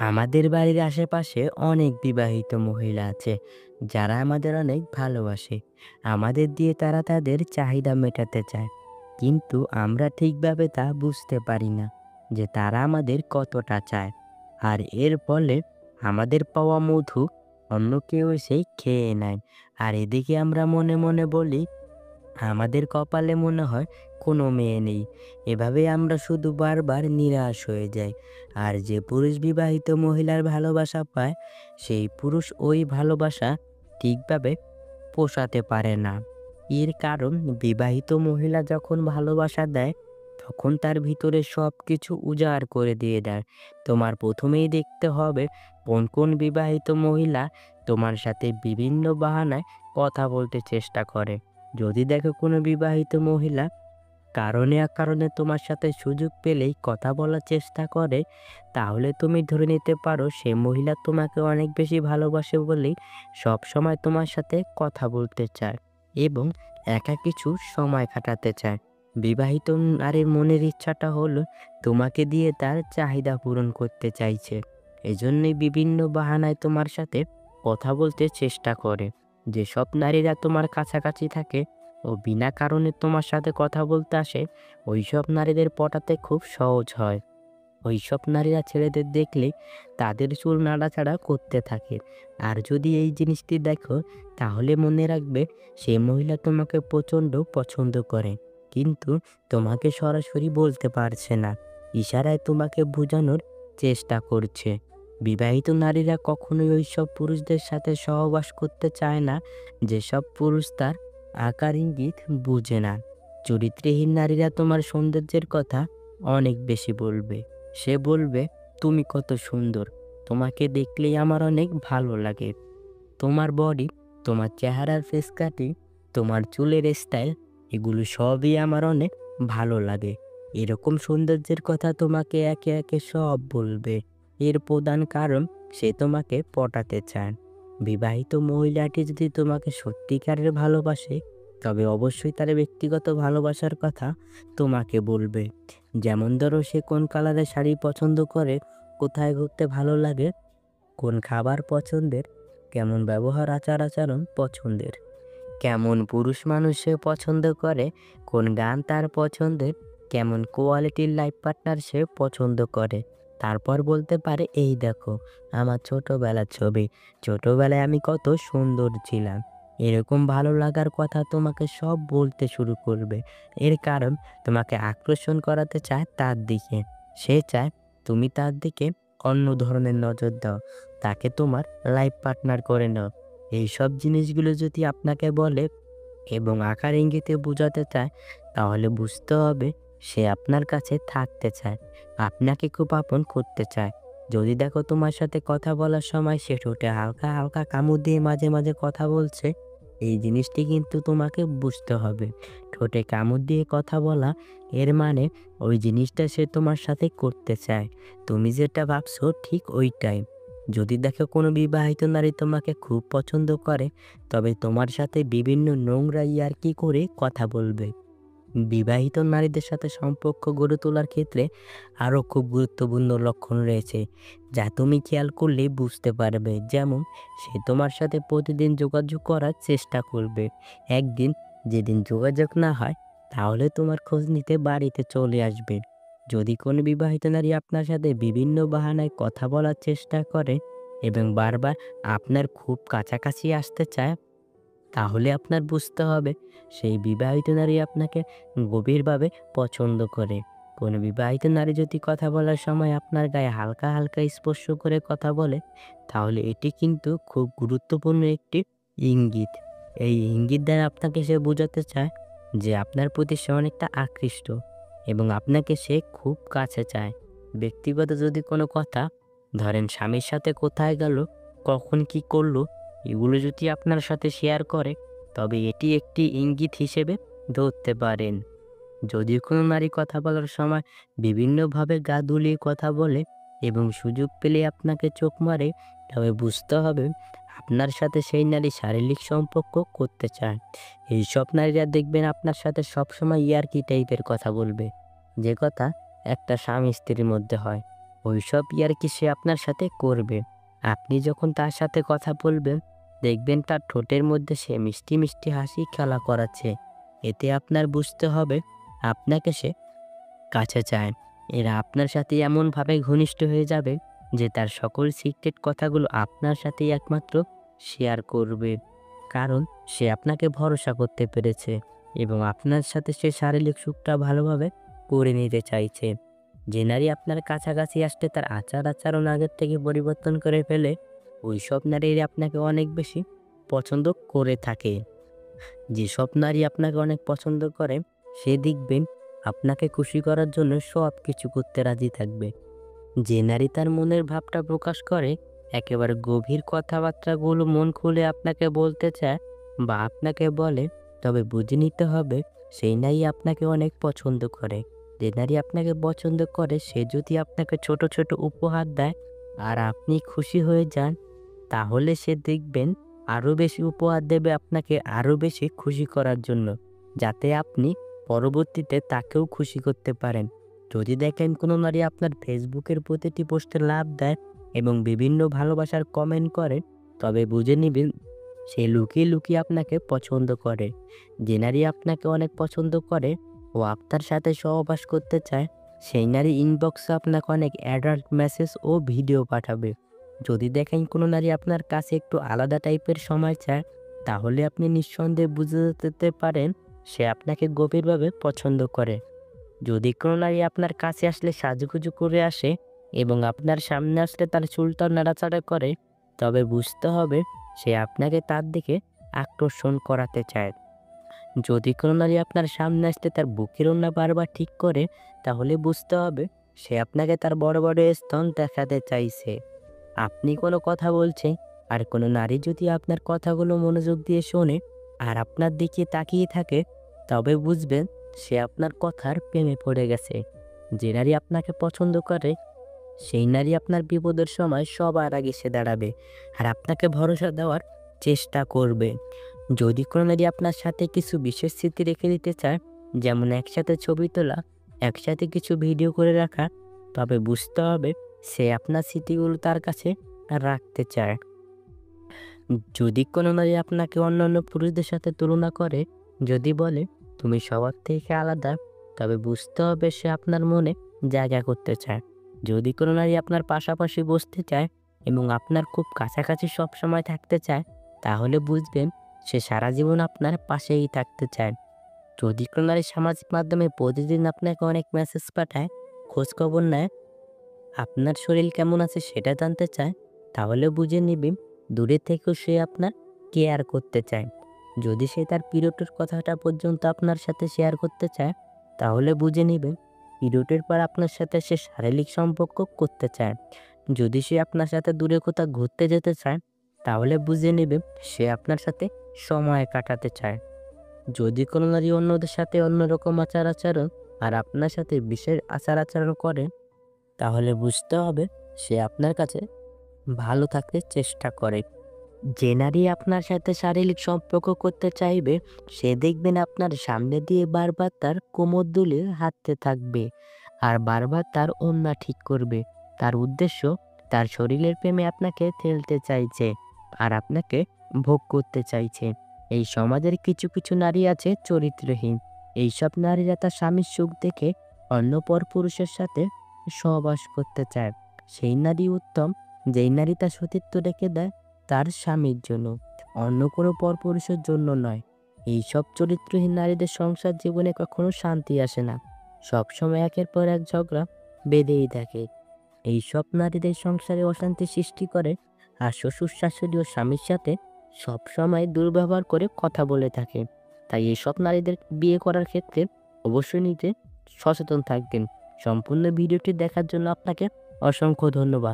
আমাদের বাড়ির আশেপাশে অনেক বিবাহিত মহিলা আছে যারা আমাদের অনেক ভালোবাসে। আমাদের দিয়ে তারা তাদের চাহিদা মেটাতে চায়, কিন্তু আমরা ঠিকভাবে তা বুঝতে পারি না যে তারা আমাদের কতটা চায়। আর এর ফলে আমাদের পাওয়া মধু অন্য কেউ এসে খেয়ে নেয়। আর এদিকে আমরা মনে মনে বলি আমাদের কপালে মনে হয় কোনো মেয়ে নেই। এভাবে আমরা শুধু বারবার নিরাশ হয়ে যাই। আর যে পুরুষ বিবাহিত মহিলার ভালোবাসা পায়, সেই পুরুষ ওই ভালোবাসা ঠিকভাবে পোষাতে পারে না। এর কারণ, বিবাহিত মহিলা যখন ভালোবাসা দেয়, তখন তার ভিতরে সব কিছু উজাড় করে দিয়ে দেয়। তোমার প্রথমেই দেখতে হবে কোন কোন বিবাহিত মহিলা তোমার সাথে বিভিন্ন বাহানায় কথা বলতে চেষ্টা করে। যদি দেখো কোনো বিবাহিত মহিলা কারণে অকারণে তোমার সাথে সুযোগ পেলেই কথা বলার চেষ্টা করে, তাহলে তুমি ধরে নিতে পারো সে মহিলা তোমাকে অনেক বেশি ভালোবাসে বলেই সবসময় তোমার সাথে কথা বলতে চায় এবং একা কিছু সময় কাটাতে চায়। বিবাহিত নারীর মনের ইচ্ছাটা হলো তোমাকে দিয়ে তার চাহিদা পূরণ করতে চাইছে। এজন্যই বিভিন্ন বাহানায় তোমার সাথে কথা বলতে চেষ্টা করে। যেসব নারীরা তোমার কাছাকাছি থাকে ও বিনা কারণে তোমার সাথে কথা বলতে আসে, ওইসব নারীদের পটাতে খুব সহজ হয়। ওইসব নারীরা ছেলেদের দেখলে তাদের চুল নাড়াচাড়া করতে থাকে। আর যদি এই জিনিসটি দেখো, তাহলে মনে রাখবে সে মহিলা তোমাকে প্রচণ্ড পছন্দ করে, কিন্তু তোমাকে সরাসরি বলতে পারছে না, ইশারায় তোমাকে বোঝানোর চেষ্টা করছে। বিবাহিত নারীরা কখনোই ওইসব পুরুষদের সাথে সহবাস করতে চায় না যেসব পুরুষ তার আকার ইঙ্গিত বুঝে না। চরিত্রহীন নারীরা তোমার সৌন্দর্যের কথা অনেক বেশি বলবে। সে বলবে, তুমি কত সুন্দর, তোমাকে দেখলেই আমার অনেক ভালো লাগে। তোমার বডি, তোমার চেহারার ফেস কাটিং, তোমার চুলের স্টাইল, এগুলো সবই আমার অনেক ভালো লাগে। এরকম সৌন্দর্যের কথা তোমাকে একে একে সব বলবে। এর প্রধান কারণ, সে তোমাকে পটাতে চায়। বিবাহিত মহিলাটি যদি তোমাকে সত্যিকারের ভালোবাসে, তবে অবশ্যই তার ব্যক্তিগত ভালোবাসার কথা তোমাকে বলবে। যেমন ধরো, সে কোন কালারের শাড়ি পছন্দ করে, কোথায় ঘুরতে ভালো লাগে, কোন খাবার পছন্দের, কেমন ব্যবহার আচার আচরণ পছন্দের, কেমন পুরুষ মানুষ সে পছন্দ করে, কোন গান তার পছন্দের, কেমন কোয়ালিটির লাইফ পার্টনার সে পছন্দ করে। তারপর বলতে পারে, এই দেখো আমার ছোটবেলার ছবি, ছোটবেলায় আমি কত সুন্দর ছিলাম। এরকম ভালো লাগার কথা তোমাকে সব বলতে শুরু করবে। এর কারণ, তোমাকে আকর্ষণ করাতে চায় তার দিকে। সে চায় তুমি তার দিকে অন্য ধরনের নজর দাও, তাকে তোমার লাইফ পার্টনার করে নাও। এইসব জিনিসগুলো যদি আপনাকে বলে এবং আকার ইঙ্গিতে বোঝাতে চায়, তাহলে বুঝতে হবে সে আপনার কাছে থাকতে চায়, আপনাকে খুব আপন করতে চায়। যদি দেখো তোমার সাথে কথা বলার সময় সে ঠোঁটে হালকা হালকা কামড় দিয়ে মাঝে মাঝে কথা বলছে, এই জিনিসটি কিন্তু তোমাকে বুঝতে হবে। ঠোঁটে কামড় দিয়ে কথা বলা, এর মানে ওই জিনিসটা সে তোমার সাথে করতে চায়। তুমি যেটা ভাবছো ঠিক ওইটাই। যদি দেখো কোনো বিবাহিত নারী তোমাকে খুব পছন্দ করে, তবে তোমার সাথে বিভিন্ন নোংরা ইয়ার্কি করে কথা বলবে। বিবাহিত নারীদের সাথে সম্পর্ক গড়ে তোলার ক্ষেত্রে আরও খুব গুরুত্বপূর্ণ লক্ষণ রয়েছে, যা তুমি খেয়াল করলেই বুঝতে পারবে। যেমন, সে তোমার সাথে প্রতিদিন যোগাযোগ করার চেষ্টা করবে। একদিন যেদিন যোগাযোগ না হয়, তাহলে তোমার খোঁজ নিতে বাড়িতে চলে আসবে। যদি কোনো বিবাহিত নারী আপনার সাথে বিভিন্ন বাহানায় কথা বলার চেষ্টা করে এবং বারবার আপনার খুব কাছাকাছি আসতে চায়, তাহলে আপনার বুঝতে হবে সেই বিবাহিত নারী আপনাকে গভীরভাবে পছন্দ করে। কোনো বিবাহিত নারী যদি কথা বলার সময় আপনার গায়ে হালকা হালকা স্পর্শ করে কথা বলে, তাহলে এটি কিন্তু খুব গুরুত্বপূর্ণ একটি ইঙ্গিত। এই ইঙ্গিত দ্বারা আপনাকে সে বোঝাতে চায় যে আপনার প্রতি সে অনেকটা আকৃষ্ট এবং আপনাকে সে খুব কাছে চায়। ব্যক্তিগত যদি কোনো কথা, ধরেন স্বামীর সাথে কোথায় গেল, কখন কি করলো, এগুলো যদি আপনার সাথে শেয়ার করে, তবে এটি একটি ইঙ্গিত হিসেবে ধরতে পারেন। যদি কোনো নারী কথা বলার সময় বিভিন্নভাবে গা দুলিয়ে কথা বলে এবং সুযোগ পেলে আপনাকে চোখ মারে, তবে বুঝতে হবে আপনার সাথে সেই নারী শারীরিক সম্পর্ক করতে চায়। এইসব নারীরা দেখবেন আপনার সাথে সবসময় ইয়ার্কি টাইপের কথা বলবে, যে কথা একটা স্বামী স্ত্রীর মধ্যে হয়। ওইসব ইয়ার্কি সে আপনার সাথে করবে। আপনি যখন তার সাথে কথা বলবেন, দেখবেন তার ঠোঁটের মধ্যে সে মিষ্টি, মিষ্টি হাসি খেলা করাচ্ছে। এতে আপনার বুঝতে হবে আপনাকে সে কাছে চায়। এরা আপনার সাথে এমনভাবে ঘনিষ্ঠ হয়ে যাবে যে তার সকল সিক্রেট কথাগুলো আপনার সাথেই একমাত্র শেয়ার করবে। কারণ সে আপনাকে ভরসা করতে পেরেছে এবং আপনার সাথে সে শারীরিক সুখটা ভালোভাবে করে নিতে চাইছে। যে নারী আপনার কাছাকাছি আসলে তার আচার-আচরণ আগের থেকে পরিবর্তন করে ফেলে, ওইসব নারীরা আপনাকে অনেক বেশি পছন্দ করে থাকে। যেসব নারী আপনাকে অনেক পছন্দ করে, সে দেখবেন আপনাকে খুশি করার জন্য সবকিছু করতে রাজি থাকবে। যে নারী তার মনের ভাবটা প্রকাশ করে, একেবারে গভীর কথাবার্তাগুলো মন খুলে আপনাকে বলতে চায় বা আপনাকে বলে, তবে বুঝে নিতে হবে সেই নারী আপনাকে অনেক পছন্দ করে। যে নারী আপনাকে পছন্দ করে সে যদি আপনাকে ছোট, ছোট উপহার দেয় আর আপনি খুশি হয়ে যান, তাহলে সে দেখবেন আরো বেশি উপহার দেবে আপনাকে আরো বেশি খুশি করার জন্য। যাতে আপনি পরবর্তীতে তাকেও খুশি করতে পারেন। যদি দেখেন কোনো নারী আপনার ফেসবুকের প্রতিটি পোস্টে লাভ দেয় এবং বিভিন্ন ভালোবাসার কমেন্ট করে, তবে বুঝে নিবেন সে লুকিয়ে, লুকিয়ে আপনাকে পছন্দ করে। যে নারী আপনাকে অনেক পছন্দ করে ও আপনার সাথে সহবাস করতে চায়, সেই নারী ইনবক্সে আপনাকে অনেক অ্যাডাল্ট মেসেজ ও ভিডিও পাঠাবে। যদি দেখেন কোনো নারী আপনার কাছে একটু আলাদা টাইপের সময় চায়, তাহলে আপনি নিঃসন্দেহে বুঝে যেতে পারেন সে আপনাকে গভীরভাবে পছন্দ করে। যদি কোনো নারী আপনার কাছে আসলে সাজুগুজু করে আসে এবং আপনার সামনে আসলে তার চুলটা নাড়াচাড়া করে, তবে বুঝতে হবে সে আপনাকে তার দিকে আকর্ষণ করাতে চায়। যদি কোনো নারী আপনার সামনে আসলে তার বুকের ওড়না বারবার ঠিক করে, তাহলে বুঝতে হবে সে আপনাকে তার বড় বড় স্তন দেখাতে চাইছে। আপনি কোনো কথা বলছেন আর কোনো নারী যদি আপনার কথাগুলো মনোযোগ দিয়ে শোনে আর আপনার দিকে তাকিয়ে থাকে, তবে বুঝবেন সে আপনার কথার প্রেমে পড়ে গেছে। যে নারী আপনাকে পছন্দ করে সেই নারী আপনার বিপদের সময় সবার আগে এসে দাঁড়াবে আর আপনাকে ভরসা দেওয়ার চেষ্টা করবে। যদি কোনো নারী আপনার সাথে কিছু বিশেষ স্মৃতি রেখে দিতে চায়, যেমন একসাথে ছবি তোলা, একসাথে কিছু ভিডিও করে রাখা, তবে বুঝতে হবে সে আপনার স্মৃতিগুলো তার কাছে রাখতে চায়। যদি কোনো নারী আপনাকে অন্যান্য পুরুষদের সাথে তুলনা করে, যদি বলে তুমি সবার থেকে আলাদা, তবে বুঝতে হবে সে আপনার মনে জায়গা করতে চায়। যদি কোনো নারী আপনার পাশাপাশি বসতে চায় এবং আপনার খুব কাছাকাছি সবসময় থাকতে চায়, তাহলে বুঝবেন সে সারা জীবন আপনার পাশেই থাকতে চায়। যদি কোনো নারী সামাজিক মাধ্যমে প্রতিদিন আপনাকে অনেক মেসেজ পাঠায়, খোঁজখবর নেয়, আপনার শরীর কেমন আছে সেটা জানতে চায়, তাহলে বুঝে নিবেন দূরে থেকেও সে আপনার কেয়ার করতে চায়। যদি সে তার পিরিয়ডের কথাটা পর্যন্ত আপনার সাথে শেয়ার করতে চায়, তাহলে বুঝে নিবেন পিরিয়ডের পর আপনার সাথে সে শারীরিক সম্পর্ক করতে চায়। যদি সে আপনার সাথে দূরে কোথাও ঘুরতে যেতে চায়, তাহলে বুঝে নেবেন সে আপনার সাথে সময় কাটাতে চায়। যদি কোনো নারী অন্যদের সাথে অন্যরকম আচার-আচরণ আর আপনার সাথে বিশেষ আচার-আচরণ করে, তাহলে বুঝতে হবে সে আপনার কাছে ভালো থাকতে চেষ্টা করে। যে নারী আপনার সাথে শারীরিক সম্পর্ক করতে চাইবে, সে দেখবেন আপনার সামনে দিয়ে বারবার তার কোমর দুলে হাঁটতে থাকবে আর বারবার তার ওড়না ঠিক করবে। তার উদ্দেশ্য তার শরীরের প্রেমে আপনাকে ঠেলতে চাইছে আর আপনাকে ভোগ করতে চাইছে। এই সমাজের কিছু, কিছু নারী আছে চরিত্রহীন। এইসব নারীরা তার স্বামীর সুখ দেখে অন্য পরপুরুষের সাথে সহবাস করতে চায়। সেই নারী উত্তম, যেই নারী তার সতীত্ব রেখে দেয় তার স্বামীর জন্য, অন্য কোনো পরপুরুষের জন্য নয়। এইসব চরিত্রহীন নারীদের সংসার জীবনে কখনো শান্তি আসে না। সবসময় একের পর এক ঝগড়া বেঁধেই থাকে। এইসব নারীদের সংসারে অশান্তি সৃষ্টি করে আর শ্বশুর শাশুড়ি ও স্বামীর সাথে সবসময় দুর্ব্যবহার করে কথা বলে থাকে। তাই এইসব নারীদের বিয়ে করার ক্ষেত্রে অবশ্যই নিজে সচেতন থাকবেন। সম্পূর্ণ ভিডিওটি দেখার জন্য আপনাকে অসংখ্য ধন্যবাদ।